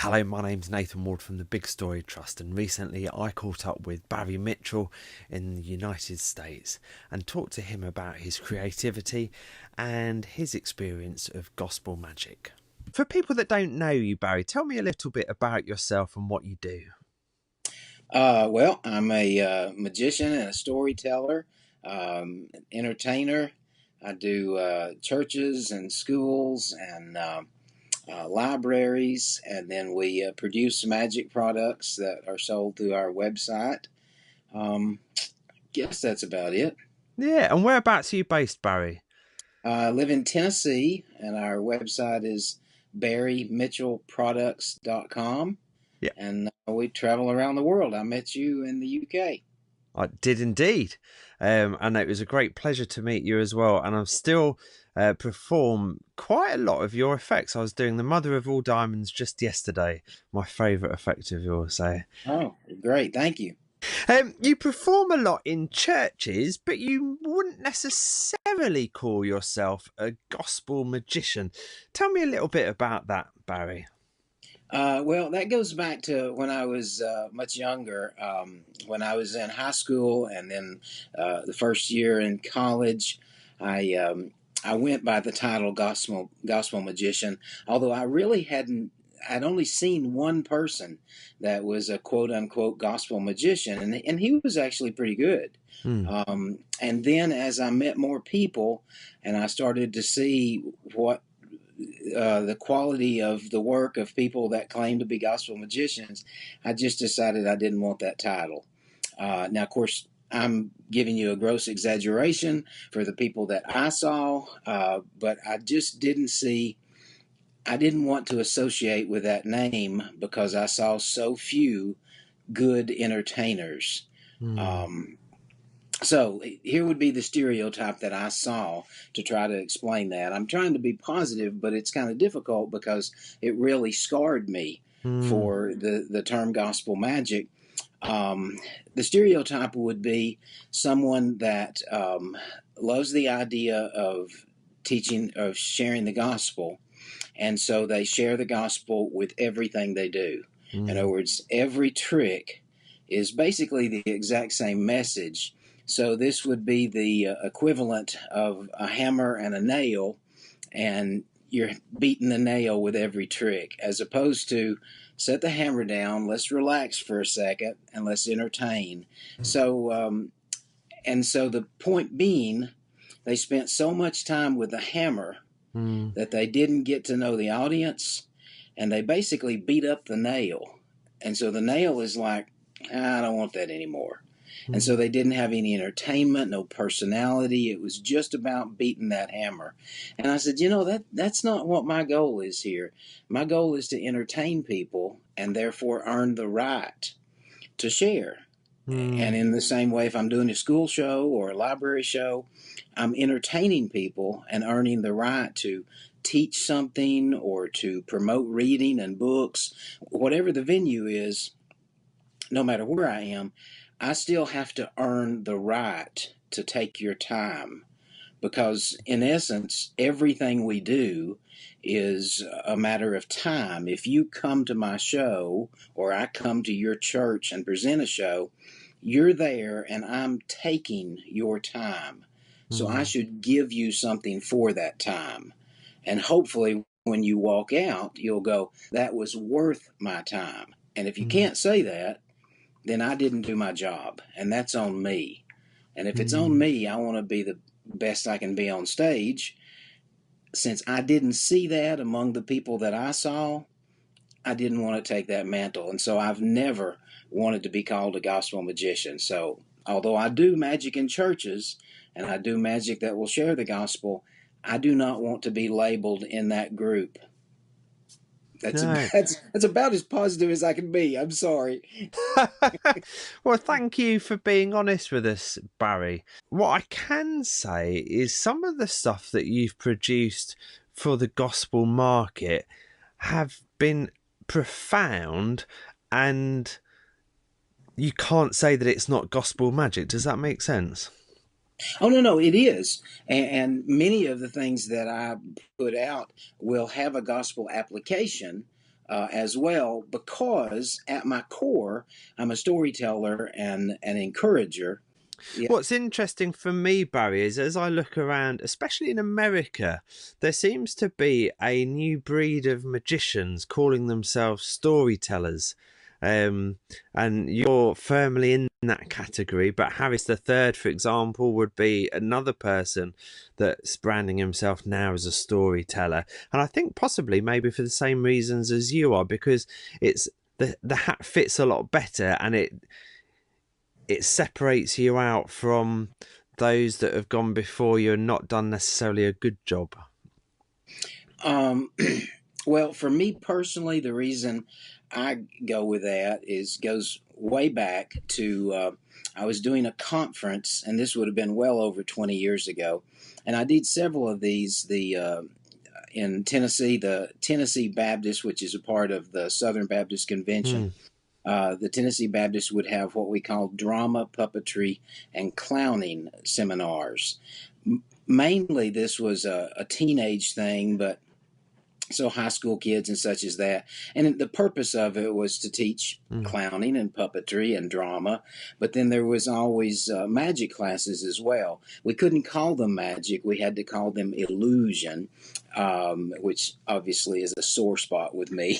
Hello, my name's Nathan Ward from the Big Story Trust, and recently I caught up with Barry Mitchell in the United States and talked to him about his creativity and his experience of gospel magic. For people that don't know you, Barry, tell me a little bit about yourself and what you do. Well, I'm a magician and a storyteller, entertainer. I do churches and schools and libraries, and then we produce magic products that are sold through our website. Guess that's about it. Yeah, and whereabouts are you based, Barry? I live in Tennessee, and our website is barrymitchellproducts.com. Yeah, And we travel around the world. I met you in the UK. I did indeed. And it was a great pleasure to meet you as well. And I'm still perform quite a lot of your effects. I was doing the Mother of All Diamonds just yesterday, my favourite effect of yours. So, Oh, great. Thank you. you perform a lot in churches, but you wouldn't necessarily call yourself a gospel magician. Tell me a little bit about that, Barry. Well, that goes back to when I was much younger, when I was in high school and then the first year in college. I went by the title gospel magician, although I really hadn't. I'd only seen one person that was a quote unquote gospel magician, and he was actually pretty good. Hmm. And then as I met more people and I started to see what the quality of the work of people that claim to be gospel magicians, I just decided I didn't want that title. Now, of course, I'm giving you a gross exaggeration for the people that I saw, but I just didn't see, I didn't want to associate with that name because I saw so few good entertainers. Hmm. Um, so here would be the stereotype that I saw to try to explain that. I'm trying to be positive, but it's kind of difficult because it really scarred me Hmm. for the term gospel magic. Um, the stereotype would be someone that loves the idea of teaching, of sharing the gospel, and so they share the gospel with everything they do. In Hmm. other words, every trick is basically the exact same message. So this would be the equivalent of a hammer and a nail, and you're beating the nail with every trick, as opposed to set the hammer down, let's relax for a second, and let's entertain. So, and so the point being, they spent so much time with the hammer Hmm. that they didn't get to know the audience, and they basically beat up the nail. And so the nail is like, I don't want that anymore. And so Hmm. they didn't have any entertainment, no personality. It was just about beating that hammer. And I said, that's not what my goal is here. My goal is to entertain people and therefore earn the right to share. Hmm. And in the same way, if I'm doing a school show or a library show, I'm entertaining people and earning the right to teach something or to promote reading and books. Whatever the venue is, no matter where I am, I still have to earn the right to take your time. Because in essence, everything we do is a matter of time. If you come to my show or I come to your church and present a show, you're there and I'm taking your time. So I Hmm. should give you something for that time. And hopefully, when you walk out, you'll go, that was worth my time. And if you Hmm. can't say that, then I didn't do my job. And that's on me. And if it's on Hmm. me, I want to be the best I can be on stage. Since I didn't see that among the people that I saw, I didn't want to take that mantle. And so I've never wanted to be called a gospel magician. So although I do magic in churches and I do magic that will share the gospel, I do not want to be labeled in that group. That's No. that's about as positive as I can be. I'm sorry. Well, thank you for being honest with us, Barry. What I can say is some of the stuff that you've produced for the gospel market have been profound, and you can't say that it's not gospel magic. Does that make sense? Oh no, it is, and many of the things that I put out will have a gospel application. as well, because at my core, I'm a storyteller and an encourager. Yeah. What's interesting for me, Barry, is as I look around, especially in America, there seems to be a new breed of magicians calling themselves storytellers. And you're firmly in that category, but Harris the Third, for example, would be another person that's branding himself now as a storyteller. And I think possibly maybe for the same reasons as you are, because it's the hat fits a lot better, and it separates you out from those that have gone before you and not done necessarily a good job. Um, well, for me personally, the reason I go with that goes way back to I was doing a conference, and this would have been well over 20 years ago, and I did several of these. In Tennessee, the Tennessee Baptist, which is a part of the Southern Baptist Convention. Mm. The Tennessee Baptist would have what we call drama, puppetry, and clowning seminars. Mainly, this was a teenage thing, but so high school kids and such as that. And the purpose of it was to teach clowning and puppetry and drama, but then there was always magic classes as well. We couldn't call them magic, we had to call them illusion, which obviously is a sore spot with me.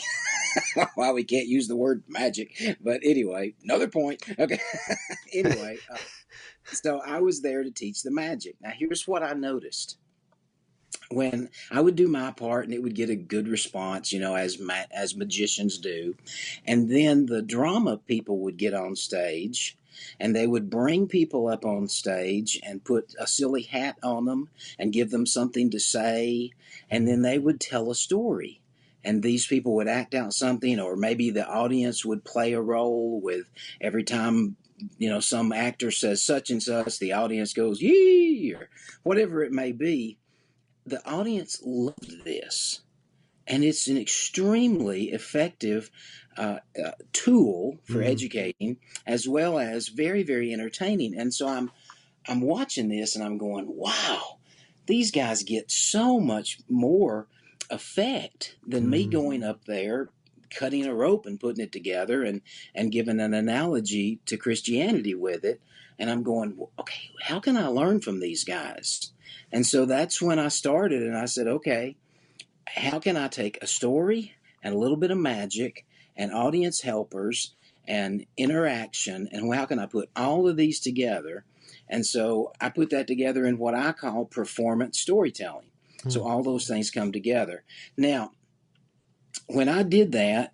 Why we can't use the word magic, but anyway, another point. Okay. Anyway, so I was there to teach the magic. Now here's what I noticed: when I would do my part and it would get a good response, as magicians do, and then the drama people would get on stage and they would bring people up on stage and put a silly hat on them and give them something to say, and then they would tell a story. And these people would act out something, or maybe the audience would play a role with every time some actor says such and such, the audience goes yee, or whatever it may be. The audience loved this, and it's an extremely effective tool for educating, as well as very, very entertaining. And so I'm watching this, and I'm going, wow, these guys get so much more effect than me going up there, cutting a rope and putting it together and giving an analogy to Christianity with it. And I'm going, okay, how can I learn from these guys? And so that's when I started, and I said, okay, how can I take a story and a little bit of magic and audience helpers and interaction, and how can I put all of these together? And so I put that together in what I call performance storytelling. So all those things come together. Now, when I did that,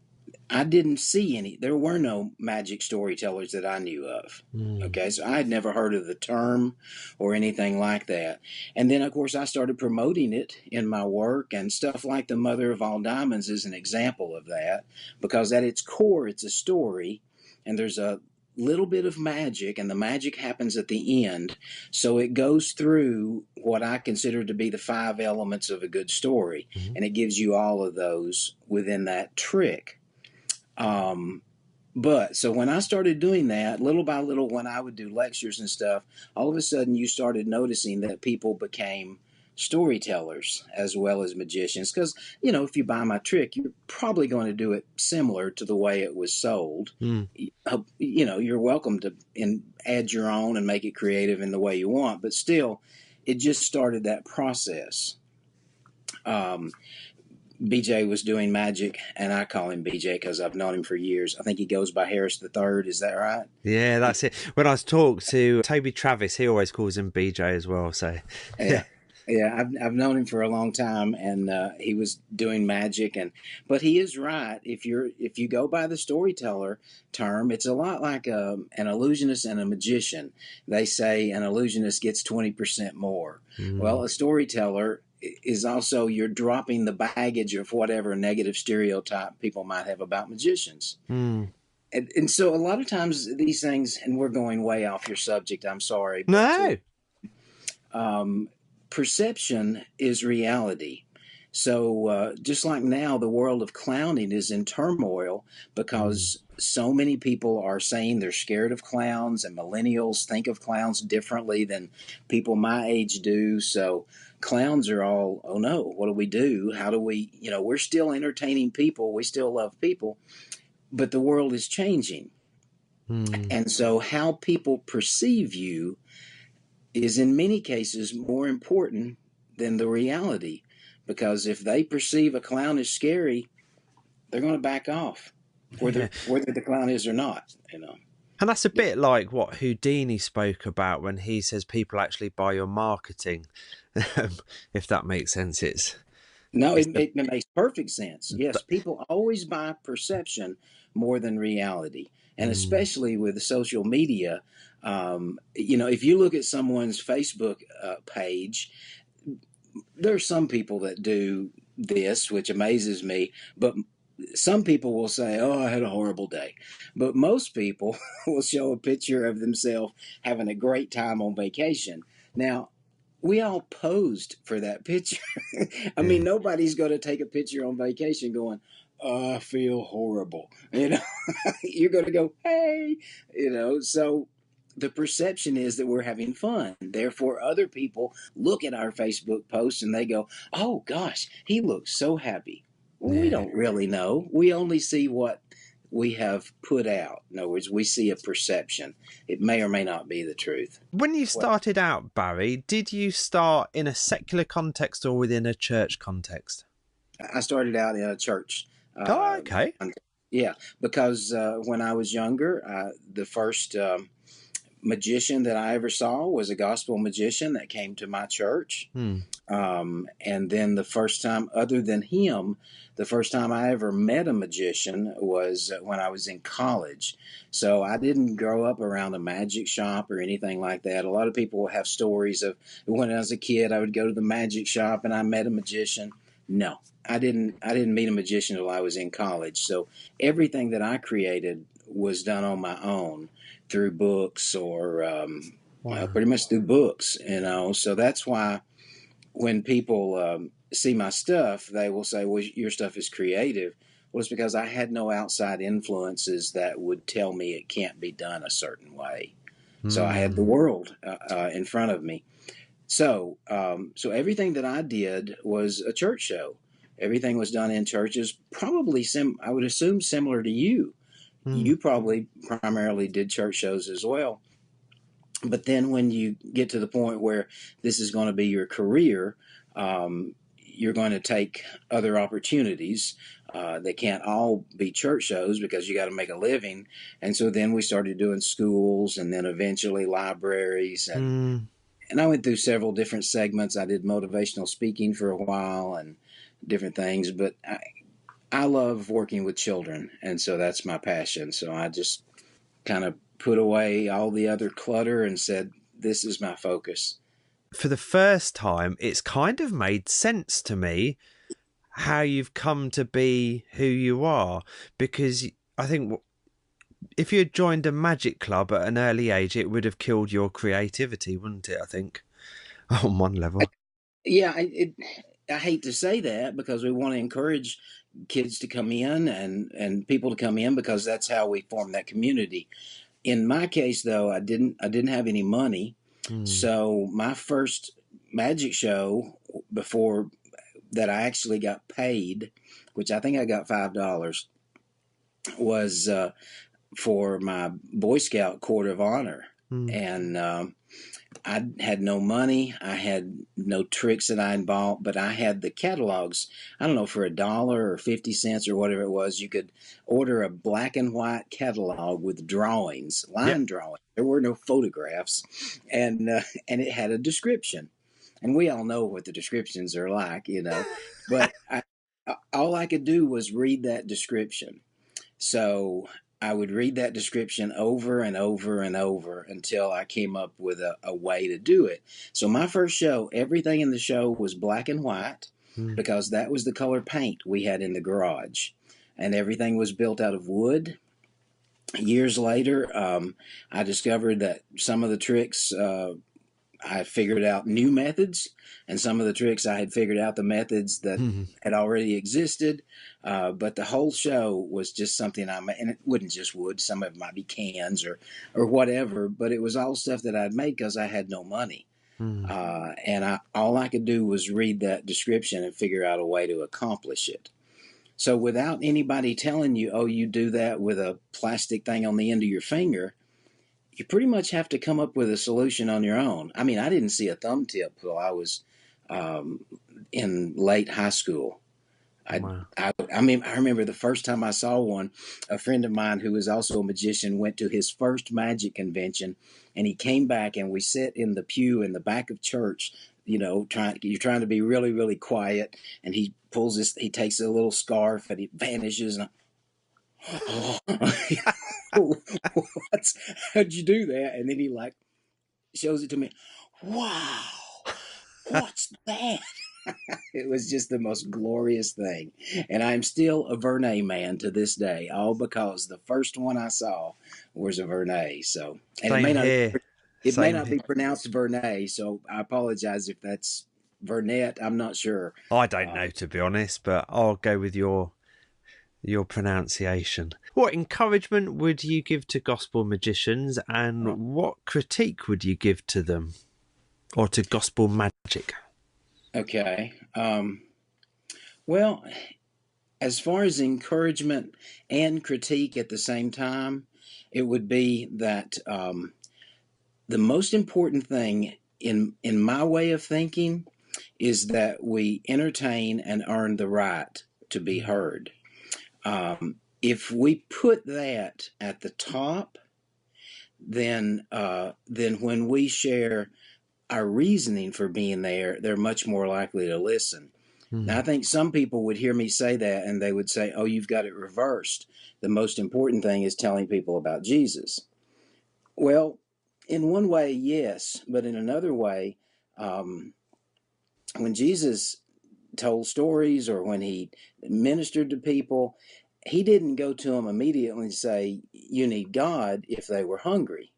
I didn't see any. There were no magic storytellers that I knew of. Okay, so I had never heard of the term or anything like that. And then, of course, I started promoting it in my work, and stuff like The Mother of All Diamonds is an example of that, because at its core, it's a story, and there's a little bit of magic, and the magic happens at the end. So it goes through what I consider to be the 5 elements of a good story, and it gives you all of those within that trick. But so when I started doing that, little by little, when I would do lectures and stuff, all of a sudden you started noticing that people became storytellers as well as magicians. Because, if you buy my trick, you're probably going to do it similar to the way it was sold. You're welcome to add your own and make it creative in the way you want. But still, it just started that process. BJ was doing magic, and I call him BJ because I've known him for years. I think he goes by Harris the Third. Is that right? Yeah, that's it. When I talked to Toby Travis, he always calls him BJ as well. So yeah. I've known him for a long time, and he was doing magic, but he is right. If you go by the storyteller term, it's a lot like an illusionist and a magician. They say an illusionist gets 20% more. Well, a storyteller is also, you're dropping the baggage of whatever negative stereotype people might have about magicians. And so a lot of times these things, and we're going way off your subject, I'm sorry. No. Perception is reality. So just like now, the world of clowning is in turmoil Mm. because so many people are saying they're scared of clowns, and millennials think of clowns differently than people my age do. So clowns are all, oh no, what do we do? How do we, we're still entertaining people, we still love people, but the world is changing. Mm. And so how people perceive you is in many cases more important than the reality. Because if they perceive a clown as scary, they're going to back off, Yeah. whether the clown is or not. And that's a Yeah. bit like what Houdini spoke about when he says people actually buy your marketing. If that makes sense, No, it's it makes perfect sense. Yes, people always buy perception more than reality. And mm, especially with social media, if you look at someone's Facebook page, there's some people that do this, which amazes me, but some people will say, "Oh, I had a horrible day," but most people will show a picture of themselves having a great time on vacation. Now, we all posed for that picture. I mean, yeah, nobody's going to take a picture on vacation going, "Oh, I feel horrible." You're going to go, "Hey," So the perception is that we're having fun. Therefore, other people look at our Facebook posts and they go, "Oh gosh, he looks so happy." Well, we yeah. don't really know. We only see what we have put out. In other words, we see a perception. It may or may not be the truth. When you Well, started out, Barry, did you start in a secular context or within a church context? I started out in a church. Oh, Uh, okay. yeah, because when I was younger, the first magician that I ever saw was a gospel magician that came to my church. Hmm. And then the first time, other than him, the first time I ever met a magician was when I was in college. So I didn't grow up around a magic shop or anything like that. A lot of people will have stories of when I was a kid, I would go to the magic shop and I met a magician. No, I didn't. I didn't meet a magician until I was in college. So everything that I created was done on my own through books or well, Wow. pretty much through books. So that's why when people see my stuff, they will say, "Well, your stuff is creative." Well, it's because I had no outside influences that would tell me it can't be done a certain way. So I had Hmm. the world in front of me. So everything that I did was a church show. Everything was done in churches, probably I would assume similar to you. Hmm. You probably primarily did church shows as well. But then when you get to the point where this is going to be your career, you're going to take other opportunities. They can't all be church shows because you got to make a living. And so then we started doing schools and then eventually libraries. Hmm. And I went through several different segments. I did motivational speaking for a while and different things. But I love working with children. And so that's my passion. So I just kind of put away all the other clutter and said, "This is my focus." For the first time, it's kind of made sense to me how you've come to be who you are, because I think if you had joined a magic club at an early age, it would have killed your creativity, wouldn't it? I think on one level. Yeah, I hate to say that because we want to encourage kids to come in and people to come in because that's how we form that community. In my case, though, I didn't have any money, Mm. so my first magic show before that I actually got paid, which I think I got $5, was for my Boy Scout Court of Honor. Mm. And I had no money. I had no tricks that I bought, but I had the catalogs. I don't know, for $1 or 50 cents or whatever it was, you could order a black and white catalog with drawings, Yep. line drawings. There were no photographs, and it had a description. And we all know what the descriptions are like. But all I could do was read that description. So I would read that description over and over and over until I came up with a way to do it. So my first show, everything in the show was black and white Mm. because that was the color paint we had in the garage. And everything was built out of wood. Years later, I discovered that some of the tricks I figured out new methods, and some of the tricks I had figured out the methods that had already existed. But the whole show was just something I made, and it wouldn't just wood. Some of it might be cans or whatever, but it was all stuff that I'd made because I had no money. And all I could do was read that description and figure out a way to accomplish it. So without anybody telling you, oh, you do that with a plastic thing on the end of your finger, you pretty much have to come up with a solution on your own. I mean, I didn't see a thumb tip till I was um, in late high school. Wow. I mean, I remember the first time I saw one. A friend of mine who is also a magician went to his first magic convention, and he came back, and we sat in the pew in the back of church. You know, you're trying to be really, really quiet, and he takes a little scarf, and he vanishes, and oh, what's how'd you do that? And then he like shows it to me. Wow, what's that? It was just the most glorious thing. And I'm still a Vernet man to this day, all because the first one I saw was a Vernet. So, and Same here. it may Same not here. be pronounced Vernet, so I apologize if that's Vernet. I'm not sure. I don't know, to be honest, but I'll go with your pronunciation. What encouragement would you give to gospel magicians, and what critique would you give to them or to gospel magic? Okay. Well, as far as encouragement and critique at the same time, it would be that the most important thing in my way of thinking is that we entertain and earn the right to be heard. If we put that at the top, then when we share our reasoning for being there, they're much more likely to listen. Now, I think some people would hear me say that and they would say, oh, you've got it reversed. The most important thing is telling people about Jesus. Well, in one way, yes, but in another way, um, when Jesus told stories or when he ministered to people, he didn't go to them immediately and say, you need God if they were hungry.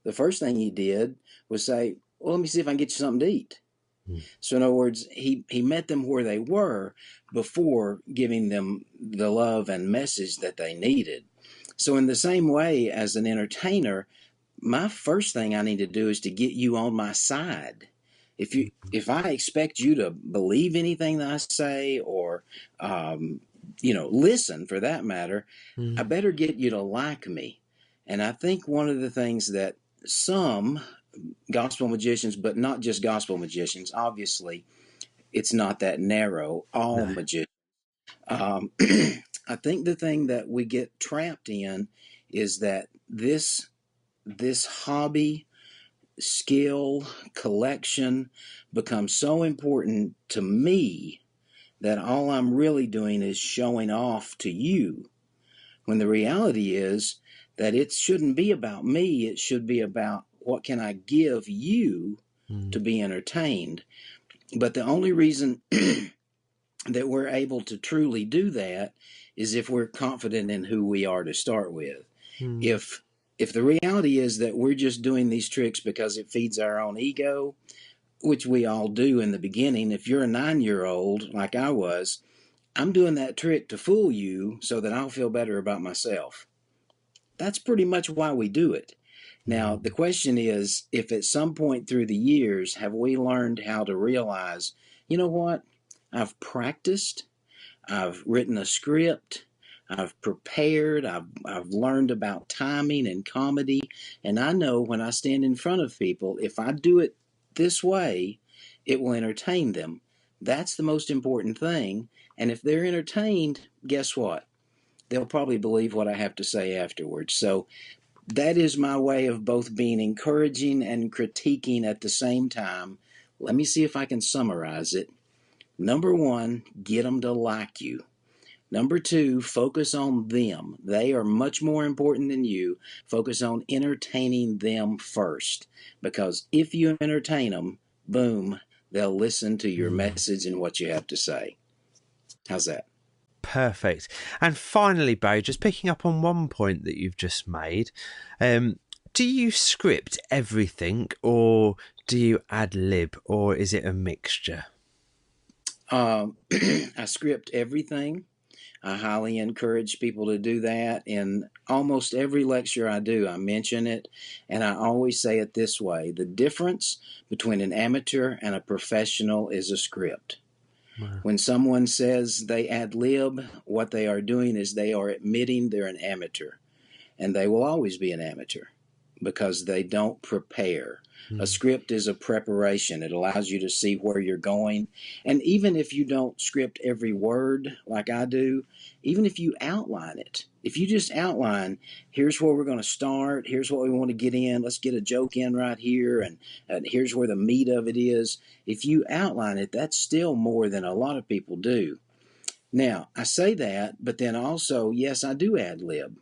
The first thing he did was say, well, let me see if I can get you something to eat. So in other words, he met them where they were before giving them the love and message that they needed. So in the same way as an entertainer, my first thing I need to do is to get you on my side. If I expect you to believe anything that I say or listen for that matter, I better get you to like me. And I think one of the things that some gospel magicians, but not just gospel magicians, obviously it's not that narrow, all No. magicians. Um, I think the thing that we get trapped in is that this hobby, skill, collection becomes so important to me that all I'm really doing is showing off to you. When the reality is that it shouldn't be about me, it should be about what can I give you to be entertained. But the only reason that we're able to truly do that is if we're confident in who we are to start with. If if the reality is that we're just doing these tricks because it feeds our own ego, which we all do in the beginning, if you're a 9-year-old like I was, I'm doing that trick to fool you so that I'll feel better about myself. That's pretty much why we do it. Now, the question is, if at some point through the years, have we learned how to realize, you know what? I've practiced, I've written a script, I've prepared, I've learned about timing and comedy, and I know when I stand in front of people, if I do it this way, it will entertain them. That's the most important thing. And if they're entertained, guess what? They'll probably believe what I have to say afterwards. So that is my way of both being encouraging and critiquing at the same time. Let me see if I can summarize it. Number one, get them to like you. Number two, focus on them. They are much more important than you. Focus on entertaining them first. Because if you entertain them, boom, they'll listen to your message and what you have to say. How's that? Perfect. And finally, Barry, just picking up on one point that you've just made, Do you script everything, or do you ad lib, or is it a mixture? I script everything. I highly encourage people to do that. In almost every lecture I do, I mention it, and I always say it this way: the difference between an amateur and a professional is a script. Wow. When someone says they ad lib, what they are doing is they are admitting they're an amateur, and they will always be an amateur because they don't prepare. A script is a preparation. It allows you to see where you're going. And even if you don't script every word like I do, even if you outline it, if you just outline, here's where we're going to start, here's what we want to get in, let's get a joke in right here, and here's where the meat of it is. If you outline it, that's still more than a lot of people do. Now, I say that, but then also, yes, I do ad lib.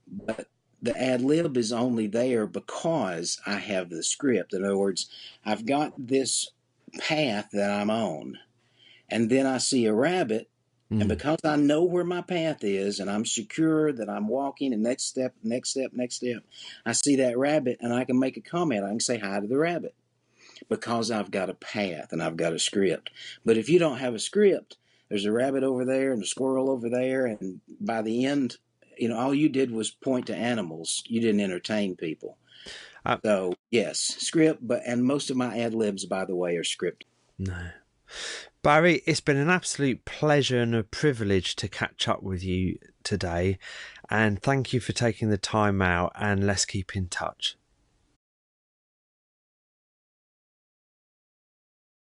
But the ad lib is only there because I have the script. In other words, I've got this path that I'm on, and then I see a rabbit, and because I know where my path is, and I'm secure that I'm walking, and next step, next step, next step, I see that rabbit, and I can make a comment. I can say hi to the rabbit because I've got a path and I've got a script. But if you don't have a script, there's a rabbit over there and a squirrel over there, and by the end, all you did was point to animals. You didn't entertain people. Uh, So yes, script, and most of my ad libs, by the way, are scripted. no. Barry, it's been an absolute pleasure and a privilege to catch up with you today. And thank you for taking the time out, and let's keep in touch.